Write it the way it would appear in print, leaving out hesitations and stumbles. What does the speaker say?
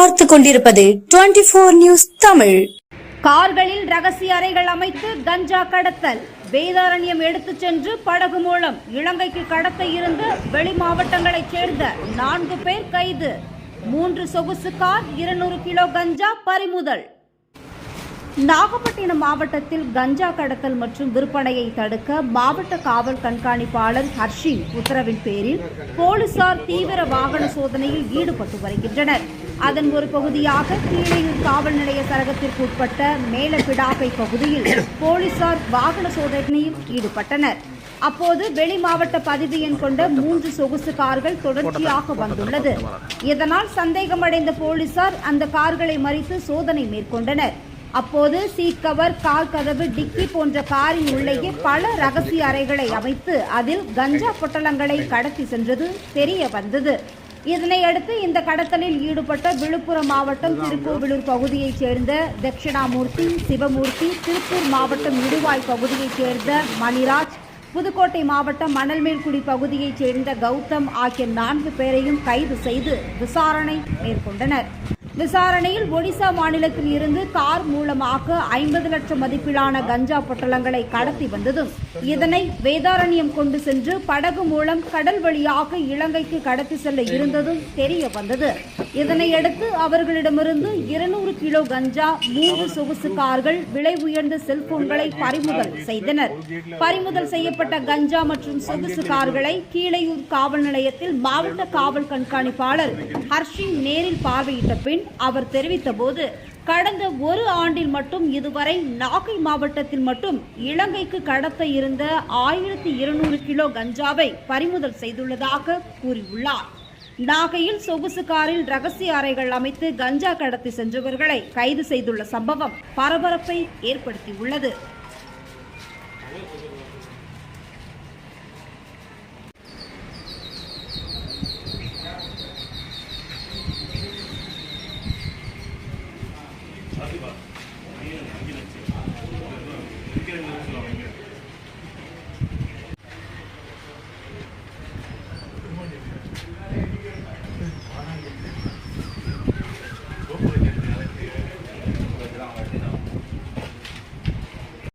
பார்த்து கொண்டிருப்பது 24 நியூஸ் தமிழ். கார்களில் ரகசிய அறைகள் அமைத்து கஞ்சா கடத்தல். வேதாரண்யம் எடுத்துச் சென்று படகு மூலம் இலங்கைக்கு கடத்த இருந்த வெளி மாவட்டங்களைச் சேர்ந்த 4 பேர் கைது. 3 சொகுசு கார், 200 கிலோ கஞ்சா பறிமுதல். நாகப்பட்டினம் மாவட்டத்தில் கஞ்சா கடத்தல் மற்றும் விற்பனையை தடுக்க மாவட்ட காவல் கண்காணிப்பாளர் ஹர்ஷின் உத்தரவின் பேரில் போலீசார் தீவிர வாகன சோதனையில் ஈடுபட்டு வருகின்றனர். அதன் ஒரு பகுதியாக கீழையூர் காவல் நிலைய சரகத்திற்கு உட்பட்ட மேலபிடாப்பை பகுதியில் போலீசார் வாகன சோதனையில் ஈடுபட்டனர். அப்போது வெளி மாவட்ட பதிவு எண் கொண்ட 3 சொகுசு கார்கள் தொடர்ச்சியாக வந்துள்ளது. இதனால் சந்தேகமடைந்த போலீசார் அந்த கார்களை மறித்து சோதனை மேற்கொண்டனர். அப்போது சீட் கவர், கார் கதவு, டிக்கி போன்ற காரின் உள்ளேயே பல ரகசிய அறைகளை அமைத்து அதில் கஞ்சா பொட்டலங்களை கடத்தி சென்றது தெரிய வந்தது. இதனையடுத்து இந்த கடத்தலில் ஈடுபட்ட விழுப்புரம் மாவட்டம் திருக்கோவிலூர் பகுதியைச் சேர்ந்த தட்சிணாமூர்த்தி, சிவமூர்த்தி, திருப்பூர் மாவட்டம் இடுவாய் பகுதியைச் சேர்ந்த மணிராஜ், புதுக்கோட்டை மாவட்டம் மணல்மேல்குடி பகுதியைச் சேர்ந்த கௌதம் ஆகிய 4 பேரையும் கைது செய்து விசாரணை மேற்கொண்டனர். விசாரணையில் ஒடிசா மாநிலத்தில் இருந்து கார் மூலமாக 50 லட்சம் மதிப்பிலான கஞ்சா பொட்டலங்களை கடத்தி வந்ததும் இதனை வேதாரண்யம் கொண்டு சென்று படகு மூலம் கடல் வழியாக இலங்கைக்கு கடத்தி செல்ல இருந்ததும் தெரிய வந்தது. இதனையடுத்து அவர்களிடமிருந்து 200 கிலோ கஞ்சா, 3 சொகுசு கார்கள், விலை உயர்ந்த செல்போன்களை பறிமுதல் செய்தனர். பறிமுதல் செய்யப்பட்ட கஞ்சா மற்றும் சொகுசு கார்களை கீழையூர் காவல் நிலையத்தில் மாவட்ட காவல் கண்காணிப்பாளர் ஹர்ஷின் நேரில் பார்வையிட்ட பின் அவர் தெரிவித்த போது, கடந்த 1 ஆண்டில் மட்டும் இதுவரை நாகை மாவட்டத்தில் மட்டும் இலங்கைக்கு கடத்த இருந்த 1200 கிலோ கஞ்சாவை பறிமுதல் செய்துள்ளதாக கூறியுள்ளார். நாகையில் சொகுசு காரில் ரகசிய அறைகள் அமைத்து கஞ்சா கடத்தி சென்றவர்களை கைது செய்துள்ள சம்பவம் பரபரப்பை ஏற்படுத்தியுள்ளது.